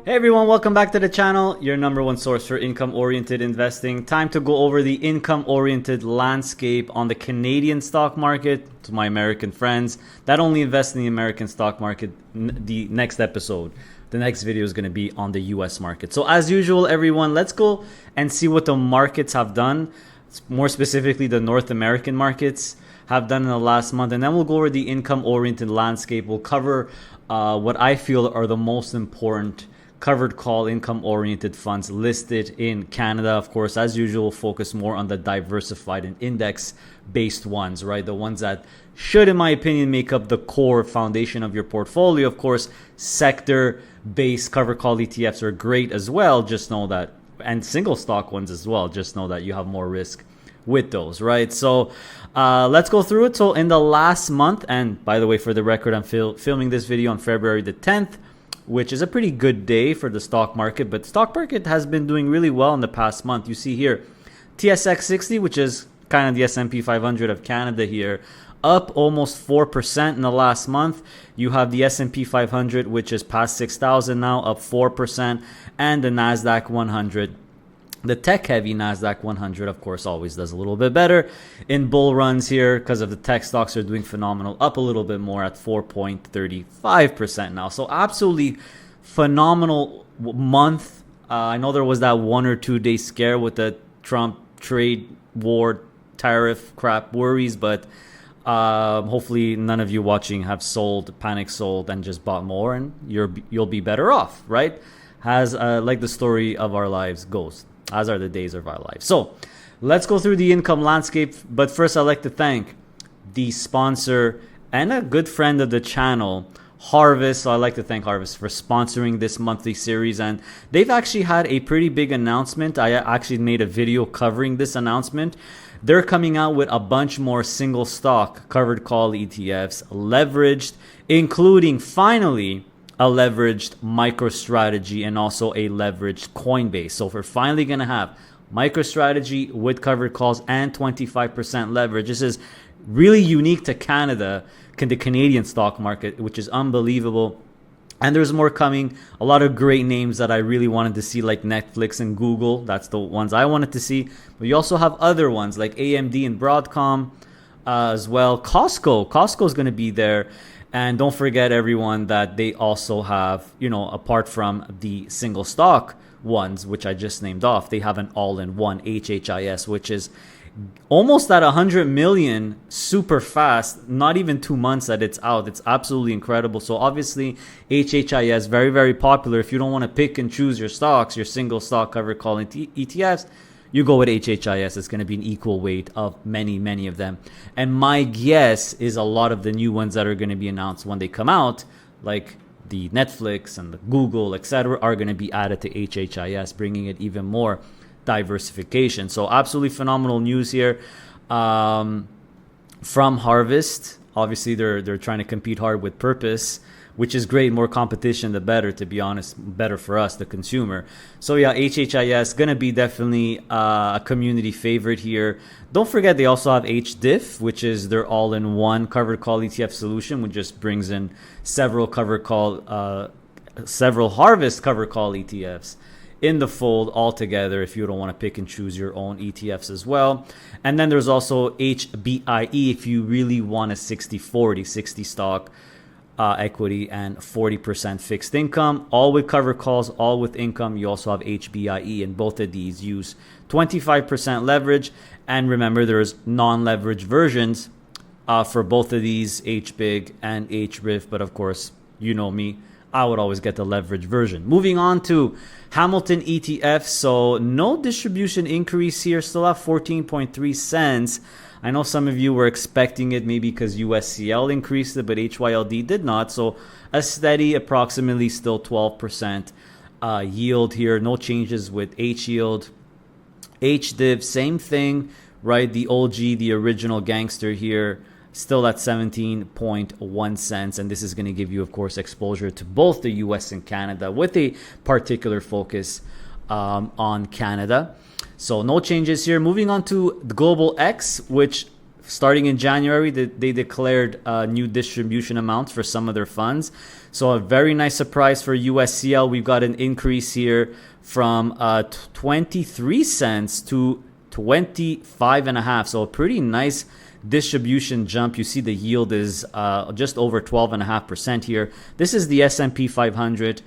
Hey everyone, welcome back to the channel, your number one source for income-oriented investing. Time to go over the income-oriented landscape on the Canadian stock market. To my American friends that only invest in the American stock market, the next video is going to be on the US market. So as usual, everyone, let's go and see what the markets have done. More specifically, the North American markets have done in the last month. And then we'll go over the income-oriented landscape. We'll cover what I feel are the most important covered call income-oriented funds listed in Canada. Of course, as usual, focus more on the diversified and index-based ones, right? The ones that should, in my opinion, make up the core foundation of your portfolio. Of course, sector-based covered call ETFs are great as well. Just know that, and single stock ones as well. Just know that you have more risk with those, right? So let's go through it. So in the last month, and by the way, for the record, I'm filming this video on February the 10th, which is a pretty good day for the stock market. But the stock market has been doing really well in the past month. You see here, TSX 60, which is kind of the S&P 500 of Canada here, up almost 4% in the last month. You have the S&P 500, which is past 6,000 now, up 4%. And the NASDAQ 100. The tech-heavy NASDAQ 100, of course, always does a little bit better in bull runs here because of the tech stocks are doing phenomenal, up a little bit more at 4.35% now. So absolutely phenomenal month. I know there was that 1 or 2 day scare with the Trump trade war tariff crap worries, but hopefully none of you watching have panic sold, and just bought more, and you'll be better off, right? As like the story of our lives goes. As are the days of our lives. So let's go through the income landscape. But first, I'd like to thank the sponsor and a good friend of the channel, Harvest. So I'd like to thank Harvest for sponsoring this monthly series. And they've actually had a pretty big announcement. I actually made a video covering this announcement. They're coming out with a bunch more single stock covered call ETFs, leveraged, including finally a leveraged MicroStrategy and also a leveraged Coinbase. So we're finally going to have MicroStrategy with covered calls and 25% leverage. This is really unique to Canada, the Canadian stock market, which is unbelievable. And there's more coming. A lot of great names that I really wanted to see, like Netflix and Google. That's the ones I wanted to see. But you also have other ones like AMD and Broadcom as well. Costco is going to be there. And don't forget, everyone, that they also have, apart from the single stock ones, which I just named off, they have an all-in-one HHIS, which is almost at 100 million super fast. Not even 2 months that it's out. It's absolutely incredible. So obviously, HHIS, very, very popular. If you don't want to pick and choose your stocks, your single stock covered call ETFs, you go with HHIS. It's going to be an equal weight of many, many of them. And my guess is a lot of the new ones that are going to be announced when they come out, like the Netflix and the Google, etc., are going to be added to HHIS, bringing it even more diversification. So absolutely phenomenal news here from Harvest. Obviously, they're trying to compete hard with purpose, which is great. More competition, the better, to be honest. Better for us, the consumer. So yeah, HHIS going to be definitely a community favorite here. Don't forget, they also have HDIF, which is their all-in-one covered call ETF solution, which just brings in several Harvest covered call ETFs in the fold altogether if you don't want to pick and choose your own ETFs as well. And then there's also HBIE if you really want a 60-40, 60 stock equity and 40% fixed income, all with covered calls, all with income. You also have HBIE, and both of these use 25% leverage. And remember, there's non-leverage versions for both of these, HBIG and HRIF. But of course, you know me, I would always get the leverage version. Moving on to Hamilton ETF. So no distribution increase here, still at 14.3 cents. I know some of you were expecting it maybe because USCL increased it, but HYLD did not. So a steady, approximately still 12% yield here. No changes with H-yield. HDIV, same thing, right? The OG, the original gangster here, still at 17.1 cents. And this is going to give you, of course, exposure to both the US and Canada with a particular focus on Canada. So no changes here. Moving on to the Global X, which starting in January, they declared new distribution amounts for some of their funds. So a very nice surprise for USCL. We've got an increase here from 23 cents to 25.5. So a pretty nice distribution jump. You see the yield is just over 12.5% here. This is the S&P 500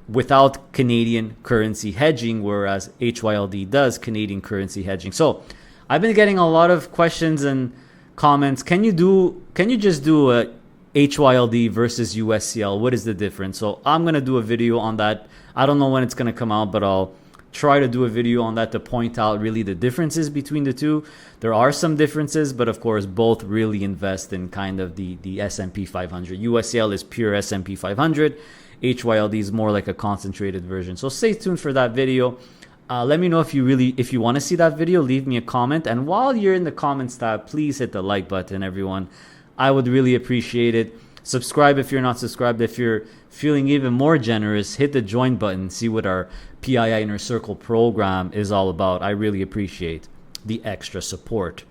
without Canadian currency hedging, whereas HYLD does Canadian currency hedging. So I've been getting a lot of questions and comments. Can you just do a HYLD versus USCL? What is the difference? So I'm going to do a video on that. I don't know when it's going to come out, but I'll try to do a video on that to point out really the differences between the two. There are some differences, but of course both really invest in kind of the S&P 500. USCL is pure S&P 500. HYLD is more like a concentrated version. So stay tuned for that video. Let me know if you want to see that video. Leave me a comment, and while you're in the comments tab, please hit the like button, everyone. I would really appreciate it. Subscribe if you're not subscribed. If you're feeling even more generous, hit the join button. See what our PII Inner Circle program is all about. I really appreciate the extra support.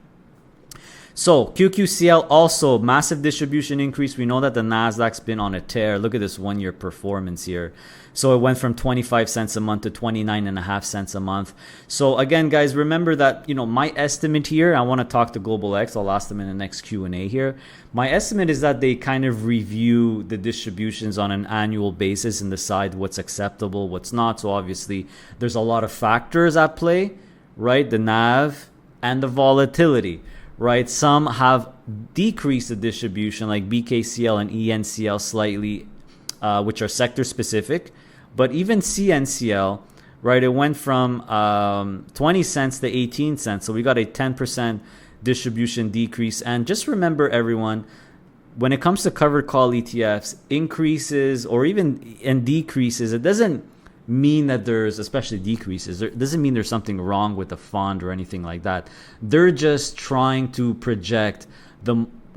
So QQCL also massive distribution increase. We know that the Nasdaq's been on a tear. Look at this 1 year performance here. So it went from 25 cents a month to 29.5 cents a month. So again, guys, remember that, my estimate here, I want to talk to Global X. I'll ask them in the next Q&A here. My estimate is that they kind of review the distributions on an annual basis and decide what's acceptable, what's not. So obviously there's a lot of factors at play, right? The NAV and the volatility. Right, some have decreased the distribution, like BKCL and ENCL slightly, which are sector specific. But even CNCL, right, it went from 20 cents to 18 cents. So we got a 10% distribution decrease. And just remember, everyone, when it comes to covered call ETFs, increases or even and decreases, it doesn't mean that there's, especially decreases, it doesn't mean there's something wrong with the fund or anything like that. They're just trying to project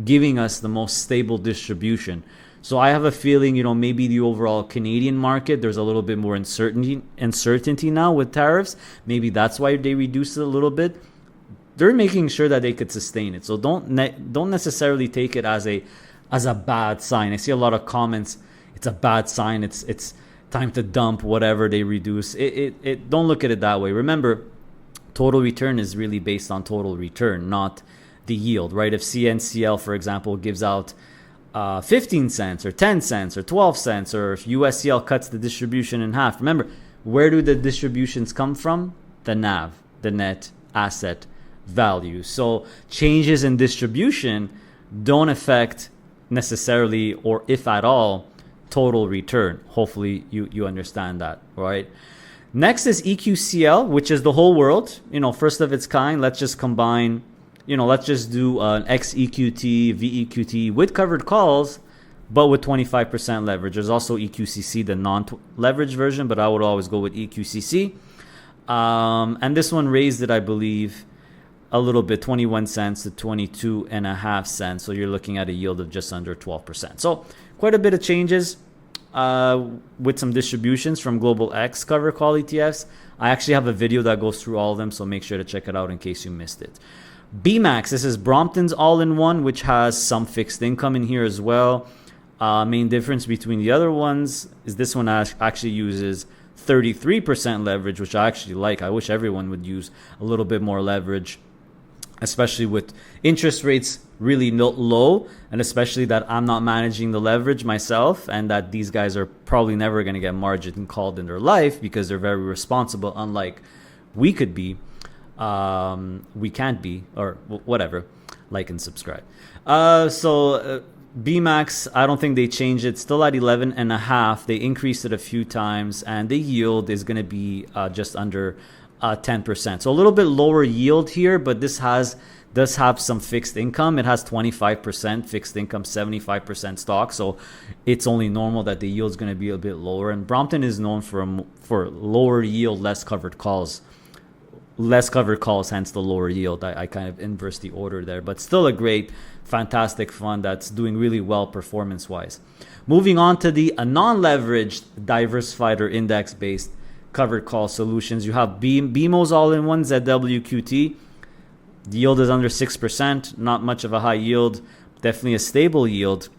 giving us the most stable distribution. So I have a feeling, maybe the overall Canadian market, there's a little bit more uncertainty now with tariffs. Maybe that's why they reduced it a little bit. They're making sure that they could sustain it. So don't necessarily take it as a bad sign. I see a lot of comments. It's a bad sign. It's time to dump whatever they reduce. Don't look at it that way. Remember, total return is really based on total return, not the yield, right? If CNCL, for example, gives out 15 cents or 10 cents or 12 cents, or if USCL cuts the distribution in half, remember, where do the distributions come from? The NAV, the net asset value. So changes in distribution don't affect necessarily, or if at all, total return. Hopefully you understand that, right? Next is EQCL, which is the whole world, first of its kind. Let's just combine, let's just do an XEQT, VEQT with covered calls, but with 25% leverage. There's also EQCC, the non-leverage version, but I would always go with EQCC. And this one raised it, I believe, a little bit, 21 cents to 22.5 cents. So you're looking at a yield of just under 12%. So quite a bit of changes with some distributions from Global X covered call ETFs. I actually have a video that goes through all of them, so make sure to check it out in case you missed it. BMAX, this is Brompton's all-in-one, which has some fixed income in here as well. Main difference between the other ones is this one actually uses 33% leverage, which I actually like. I wish everyone would use a little bit more leverage, especially with interest rates really low, and especially that I'm not managing the leverage myself, and that these guys are probably never going to get margin called in their life because they're very responsible, unlike we could be. We can't be, or whatever. Like and subscribe. BMAX, I don't think they changed it. Still at 11.5. They increased it a few times, and the yield is going to be just under 10%. So a little bit lower yield here, but this does have some fixed income. It has 25% fixed income, 75% stock. So it's only normal that the yield is going to be a bit lower. And Brompton is known for lower yield, less covered calls. Less covered calls, hence the lower yield. I kind of inverse the order there, but still a great, fantastic fund that's doing really well performance-wise. Moving on to the non-leveraged, diversified or index-based covered call solutions. You have BMO's all-in-one, ZWQT. The yield is under 6%, not much of a high yield, definitely a stable yield.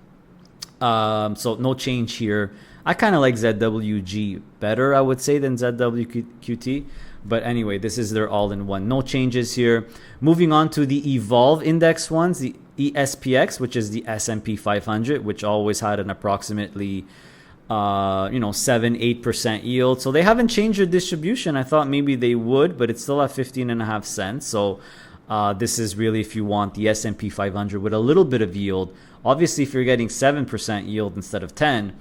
So no change here. I kind of like ZWG better, I would say, than ZWQT. But anyway, this is their all-in-one. No changes here. Moving on to the Evolve Index ones, the ESPX, which is the S&P 500, which always had an approximately 7-8% yield. So they haven't changed their distribution. I thought maybe they would, but it's still at 15.5 cents. So this is really if you want the S&P 500 with a little bit of yield. Obviously, if you're getting 7% yield instead of 10,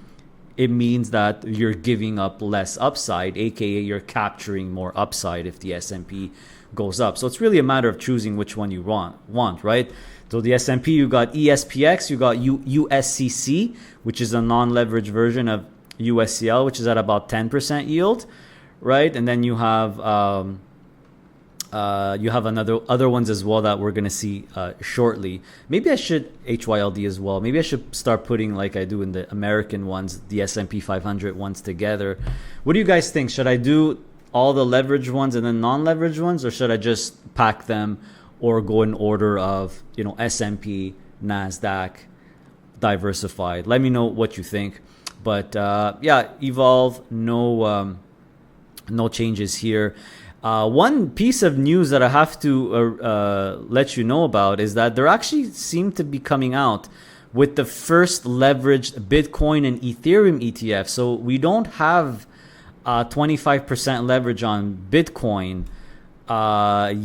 it means that you're giving up less upside, aka you're capturing more upside if the S&P goes up. So it's really a matter of choosing which one you want, right? So the S&P, you got ESPX, you got USCC, which is a non-leveraged version of USCL, which is at about 10% yield, right? And then you have other ones as well that we're gonna see shortly. Maybe I should HYLD as well. Maybe I should start putting, like I do in the American ones, the S&P 500 ones together. What do you guys think? Should I do all the leverage ones and then non-leverage ones, or should I just pack them or go in order of S&P, NASDAQ, Diversified? Let me know what you think. But yeah, Evolve, no changes here. One piece of news that I have to let you know about is that there actually seem to be coming out with the first leveraged Bitcoin and Ethereum ETF. So we don't have 25% leverage on Bitcoin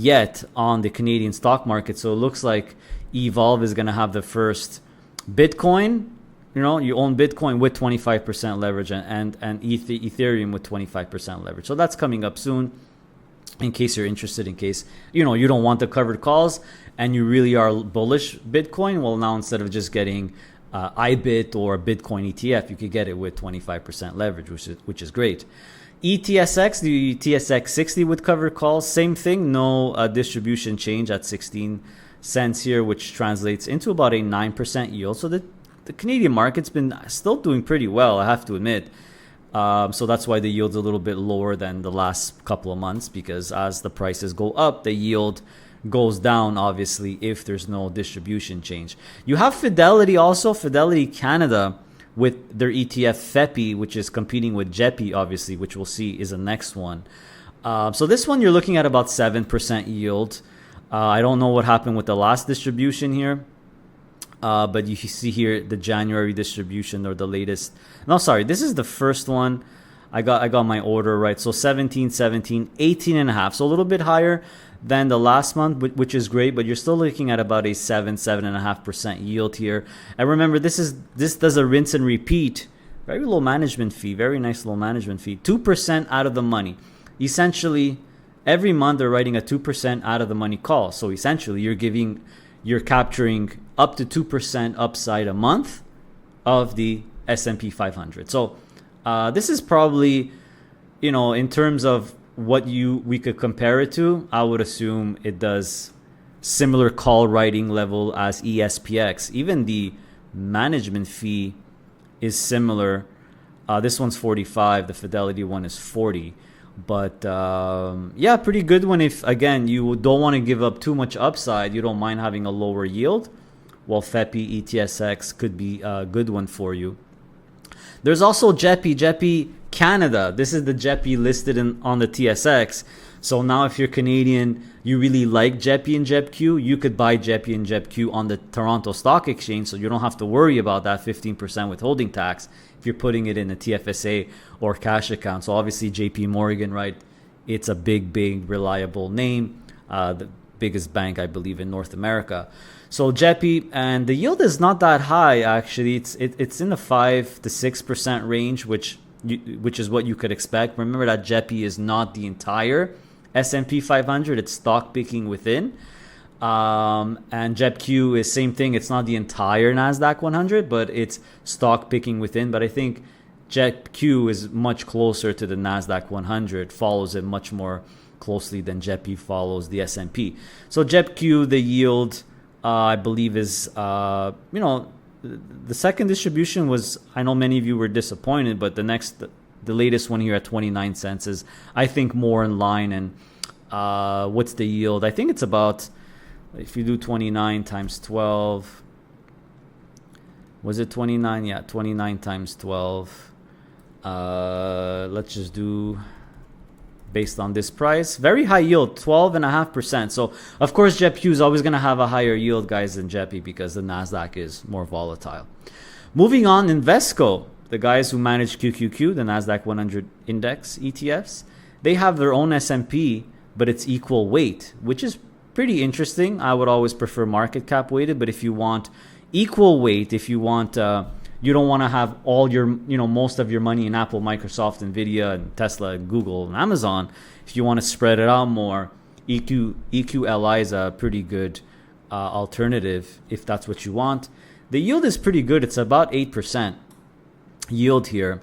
yet on the Canadian stock market. So it looks like Evolve is going to have the first Bitcoin. You own Bitcoin with 25% leverage and Ethereum with 25% leverage. So that's coming up soon. In case you're interested, in case you don't want the covered calls and you really are bullish Bitcoin, well, now instead of just getting IBIT or a Bitcoin ETF, you could get it with 25% leverage, which is great. ETSX, the TSX 60 with covered calls, same thing, no distribution change at 16 cents here, which translates into about a 9% yield. So the Canadian market's been still doing pretty well, I have to admit. So that's why the yield's a little bit lower than the last couple of months, because as the prices go up, the yield goes down, obviously, if there's no distribution change. You have Fidelity also, Fidelity Canada, with their ETF FEPI, which is competing with JEPI, obviously, which we'll see is the next one. So this one, you're looking at about 7% yield. I don't know what happened with the last distribution here. But you see here the January distribution, or the latest. No, sorry, this is the first one. I got my order right. So 17, 18.5. So a little bit higher than the last month, which is great. But you're still looking at about a 7.5% yield here. And remember, this does a rinse and repeat. Very low management fee. Very nice low management fee. 2% out of the money. Essentially, every month they're writing a 2% out of the money call. So essentially, you're capturing up to 2% upside a month of the S&P 500. So this is probably, in terms of what we could compare it to, I would assume it does similar call writing level as ESPX. Even the management fee is similar. This one's 45. The Fidelity one is 40. But yeah, pretty good one if, again, you don't want to give up too much upside. You don't mind having a lower yield. Well, FEPI, ETSX could be a good one for you. There's also JEPI Canada. This is the JEPI listed on the TSX. So now if you're Canadian, you really like JEPI and JEPQ, you could buy JEPI and JEPQ on the Toronto Stock Exchange, so you don't have to worry about that 15% withholding tax if you're putting it in a TFSA or cash account. So obviously JP Morgan, right? It's a big, reliable name, the biggest bank, I believe, in North America. So JEPI, and the yield is not that high, actually. It's in the 5 to 6% range, which is what you could expect. Remember that JEPI is not the entire S&P 500. It's stock picking within. And JEPQ is same thing. It's not the entire NASDAQ 100, but it's stock picking within. But I think JEPQ is much closer to the NASDAQ 100, follows it much more closely than JEPI follows the S&P. So JEPQ, the yield, I believe is, the second distribution was, I know many of you were disappointed, but the latest one here at 29 cents is, I think, more in line. And what's the yield? I think it's about If you do 29 times 12, was it 29? Yeah, 29 times 12. Let's just do based on this price. Very high yield, 12.5%. So, of course, JEPU is always going to have a higher yield, guys, than JEPI because the NASDAQ is more volatile. Moving on, Invesco, the guys who manage QQQ, the NASDAQ 100 Index ETFs, they have their own S&P, but it's equal weight, which is pretty interesting. I would always prefer market cap weighted, but if you want equal weight, if you want... you don't want to have all your, most of your money in Apple, Microsoft, Nvidia, and Tesla, Google, and Amazon. If you want to spread it out more, EQLI is a pretty good alternative if that's what you want. The yield is pretty good. It's about 8% yield here.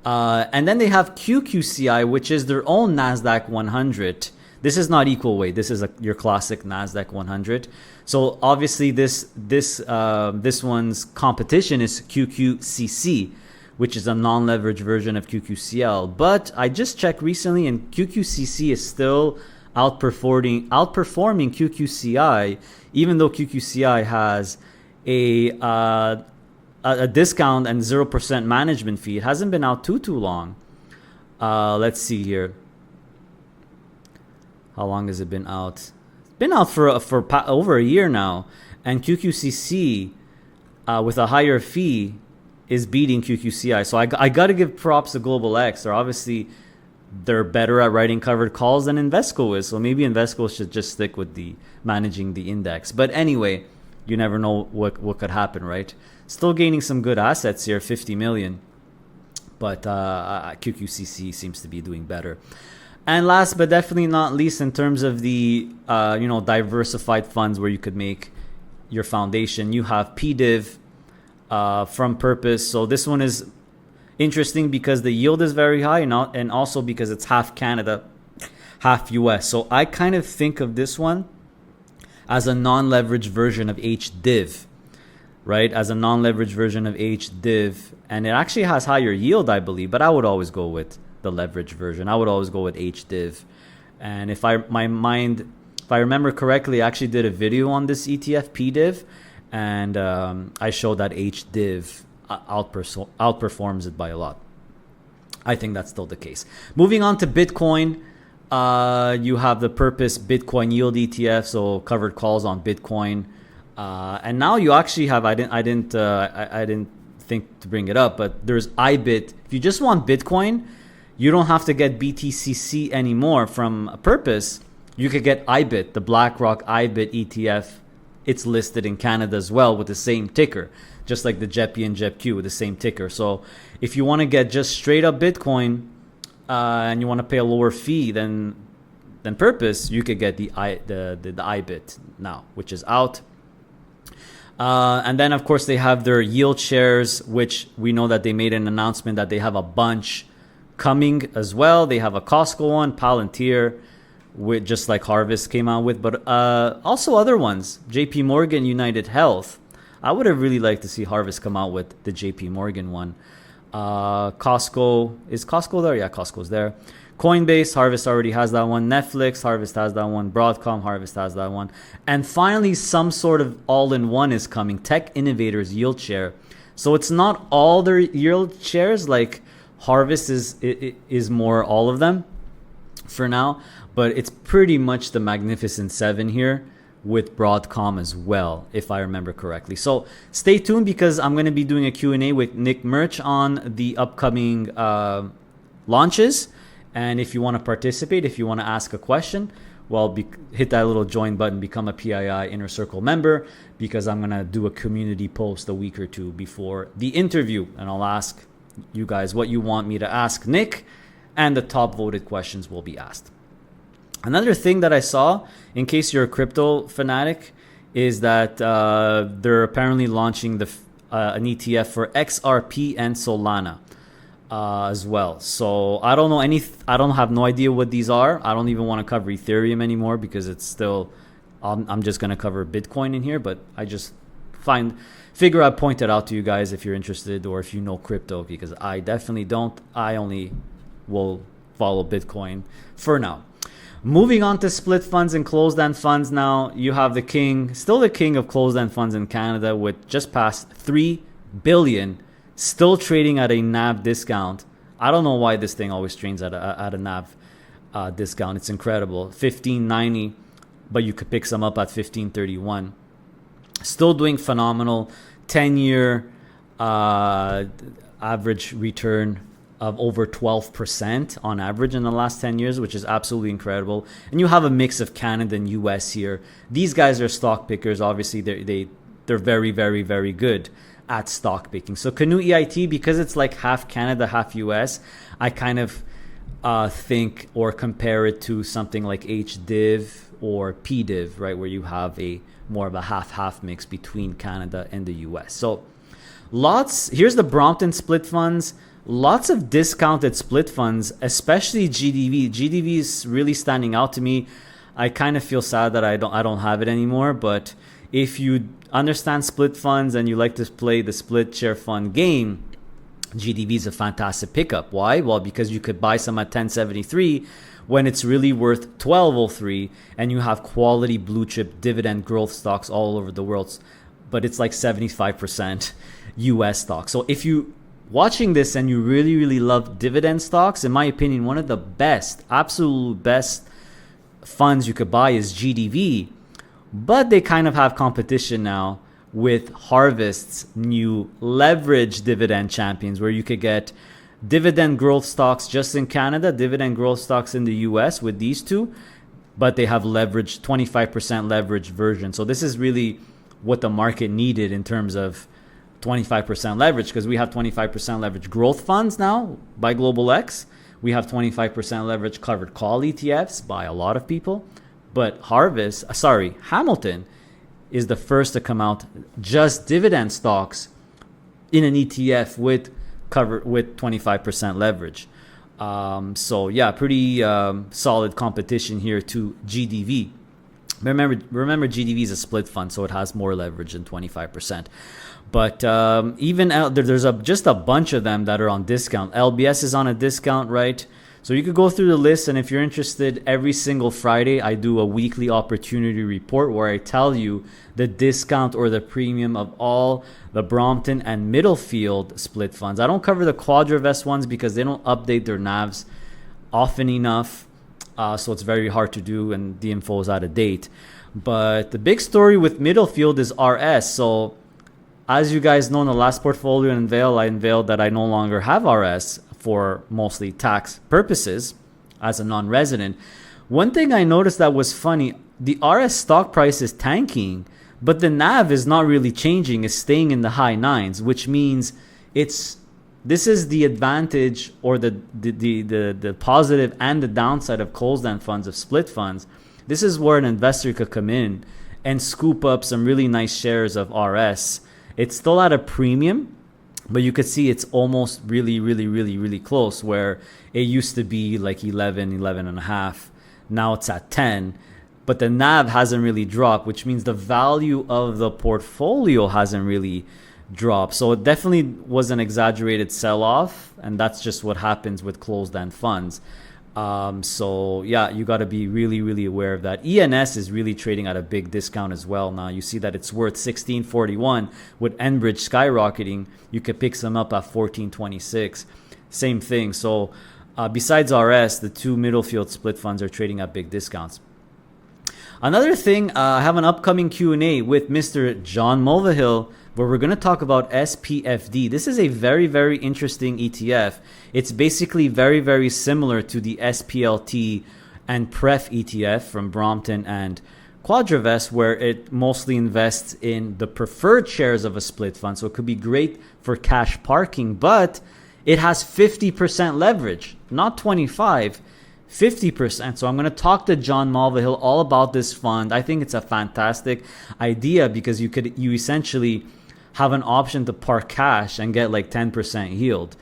And then they have QQCI, which is their own NASDAQ 100. This is not equal weight. This is your classic NASDAQ 100. So obviously this one's competition is QQCC, which is a non-leveraged version of QQCL. But I just checked recently, and QQCC is still outperforming QQCI, even though QQCI has a discount and 0% management fee. It hasn't been out too long. Let's see here. How long has it been out? It's been out for over a year now. And QQCC, with a higher fee, is beating QQCI. So I got to give props to Global X. They're better at writing covered calls than Invesco is. So maybe Invesco should just stick with the managing the index. But anyway, you never know what could happen, right? Still gaining some good assets here, 50 million. But QQCC seems to be doing better. And last but definitely not least, in terms of the diversified funds where you could make your foundation, you have PDIV from Purpose. So this one is interesting because the yield is very high, and also because it's half Canada, half US. So I kind of think of this one as a non-leveraged version of HDIV, right? As a non-leveraged version of HDIV, and it actually has higher yield, I believe. But I would always go with the leverage version. I would always go with HDIV. And if I remember correctly, I actually did a video on this ETF, PDIV, and I showed that HDIV outperforms it by a lot. I think that's still the case. Moving on to Bitcoin, you have the Purpose Bitcoin Yield ETF, so covered calls on Bitcoin. And now you actually have, I didn't think to bring it up, but there's IBIT. If you just want Bitcoin, you don't have to get BTCC anymore from Purpose. You could get IBIT, the BlackRock IBIT ETF. It's listed in Canada as well with the same ticker, just like the JEPI and JEPQ with the same ticker. So if you want to get just straight up Bitcoin and you want to pay a lower fee than Purpose, you could get the IBIT now, which is out. And then, of course, they have their yield shares, which we know that they made an announcement that they have a bunch coming as well. They have a Costco one, Palantir, with just like Harvest came out with, but also other ones, JP Morgan, United Health. I would have really liked to see Harvest come out with the JP Morgan one. Costco, is Costco there? Yeah, Costco's there. Coinbase, Harvest already has that one. Netflix, Harvest has that one. Broadcom, Harvest has that one. And finally, some sort of all-in-one is coming. Tech Innovators Yield Share. So it's not all their yield shares, like Harvest is more all of them for now, but it's pretty much the Magnificent Seven here with Broadcom as well, if I remember correctly. So stay tuned because I'm going to be doing a Q&A with Nick Murch on the upcoming launches. And if you want to participate, if you want to ask a question, well, hit that little join button, become a PII Inner Circle member, because I'm going to do a community post a week or two before the interview. And I'll ask you guys what you want me to ask Nick, and the top voted questions will be asked. Another thing that I saw, in case you're a crypto fanatic, is that they're apparently launching an ETF for XRP and Solana as well. So I don't know I don't have no idea what these are. I don't even want to cover Ethereum anymore because it's still, I'm just going to cover Bitcoin in here, but I just figure I'd point it out to you guys if you're interested or if you know crypto, because I definitely don't. I only will follow Bitcoin for now. Moving on to split funds and closed-end funds now, you have still the king of closed-end funds in Canada with just past 3 billion, still trading at a NAV discount. I don't know why this thing always trades at a NAV discount. It's incredible. 1590, but you could pick some up at 1531. Still doing phenomenal. 10-year average return of over 12% on average in the last 10 years, which is absolutely incredible. And you have a mix of Canada and US here. These guys are stock pickers. Obviously, they're very, very, very good at stock picking. So Canoe EIT, because it's like half Canada, half US, I kind of think or compare it to something like HDIV or PDIV, right, where you have a more of a half-half mix between Canada and the US. So here's the Brompton split funds. Lots of discounted split funds, especially GDV. GDV is really standing out to me. I kind of feel sad that I don't have it anymore. But if you understand split funds and you like to play the split share fund game, GDV is a fantastic pickup. Why? Well, because you could buy some at 1073 when it's really worth 1203, and you have quality blue chip dividend growth stocks all over the world. But it's like 75% US stocks. So if you watching this and you really, really love dividend stocks, in my opinion, one of the best, absolute best funds you could buy is GDV. But they kind of have competition now with Harvest's new leverage dividend champions, where you could get dividend growth stocks just in Canada, dividend growth stocks in the US with these two, but they have leverage, 25% leverage version. So this is really what the market needed in terms of 25% leverage, because we have 25% leverage growth funds now by Global X. We have 25% leverage covered call ETFs by a lot of people. But Hamilton is the first to come out just dividend stocks in an ETF with 25% leverage. So yeah, pretty solid competition here to GDV. Remember GDV is a split fund, so it has more leverage than 25%. But even out there's just a bunch of them that are on discount. LBS is on a discount, right? So you could go through the list, and if you're interested, every single Friday I do a weekly opportunity report where I tell you the discount or the premium of all the Brompton and Middlefield split funds. I don't cover the Quadravest ones because they don't update their NAVs often enough, so it's very hard to do, and the info is out of date. But the big story with Middlefield is RS. So as you guys know, in the last portfolio I unveiled that I no longer have RS for mostly tax purposes as a non-resident. One thing I noticed that was funny, the RS stock price is tanking, but the NAV is not really changing. It's staying in the high nines, which means this is the advantage or the positive and the downside of closed-end funds, of split funds. This is where an investor could come in and scoop up some really nice shares of RS. It's still at a premium, but you could see it's almost really close, where it used to be like 11 and a half. Now it's at 10, but the NAV hasn't really dropped, which means the value of the portfolio hasn't really dropped. So it definitely was an exaggerated sell-off, and that's just what happens with closed-end funds. So yeah, you got to be really aware of that. ENS is really trading at a big discount as well. Now you see that it's worth $16.41 with Enbridge skyrocketing. You could pick some up at $14.26. Same thing. So besides RS, the two Middlefield split funds are trading at big discounts. Another thing, I have an upcoming Q&A with Mr. John Mulvihill, where we're going to talk about SPFD. This is a very interesting ETF. It's basically very similar to the SPLT and Pref ETF from Brompton and Quadravest, where it mostly invests in the preferred shares of a split fund. So it could be great for cash parking, but it has 50% leverage, not 25%. 50%. So I'm going to talk to John Mulvihill all about this fund. I think it's a fantastic idea because you essentially have an option to park cash and get like 10% yield,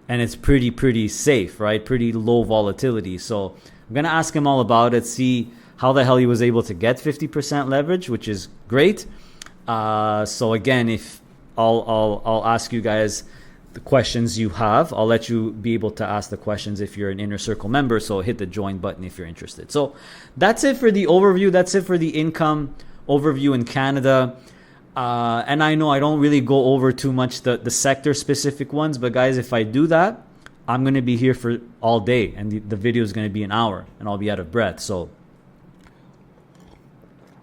and it's pretty safe, right? Pretty low volatility. So I'm going to ask him all about it, see how the hell he was able to get 50% leverage, which is great. So again, if I'll ask you guys the questions you have. I'll let you be able to ask the questions if you're an Inner Circle member. So hit the join button if you're interested. So that's it for the overview. That's it for the income overview in Canada. And I know I don't really go over too much the sector specific ones, but guys, if I do that, I'm going to be here for all day, and the video is going to be an hour and I'll be out of breath. So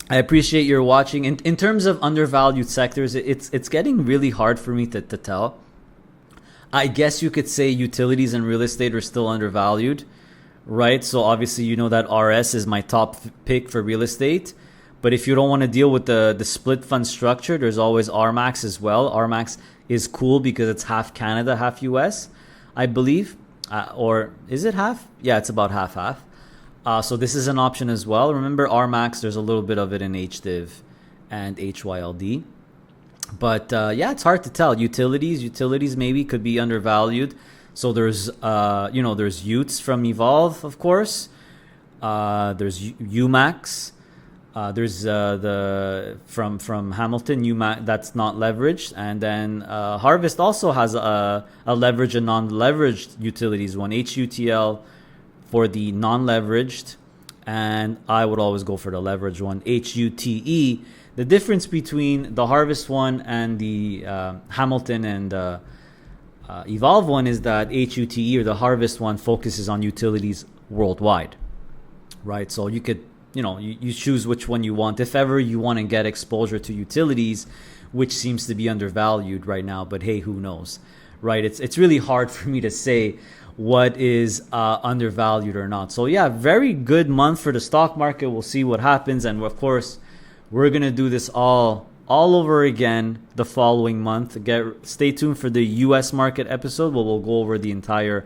I appreciate your watching. In terms of undervalued sectors, it's getting really hard for me to tell. I guess you could say utilities and real estate are still undervalued, right? So obviously, you know that RS is my top pick for real estate. But if you don't want to deal with the split fund structure, there's always RMAX as well. RMAX is cool because it's half Canada, half US, I believe. Or is it half? Yeah, it's about half-half. So this is an option as well. Remember, RMAX, there's a little bit of it in HDIV and HYLD. But yeah, it's hard to tell. Utilities maybe could be undervalued. So there's, there's Utes from Evolve, of course. There's UMAX. There's the from Hamilton, UMAX, that's not leveraged. And then Harvest also has a leveraged and non-leveraged utilities one, HUTL for the non-leveraged. And I would always go for the leveraged one, HUTE. The difference between the Harvest one and the Hamilton and Evolve one is that HUTE, or the Harvest one, focuses on utilities worldwide, right? So you could, you choose which one you want. If ever you want to get exposure to utilities, which seems to be undervalued right now, but hey, who knows, right? It's really hard for me to say what is undervalued or not. So yeah, very good month for the stock market. We'll see what happens. And of course, we're going to do this all over again the following month. Stay tuned for the US market episode where we'll go over the entire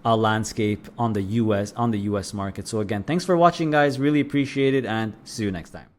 landscape on the US market. So again, thanks for watching, guys. Really appreciate it, and see you next time.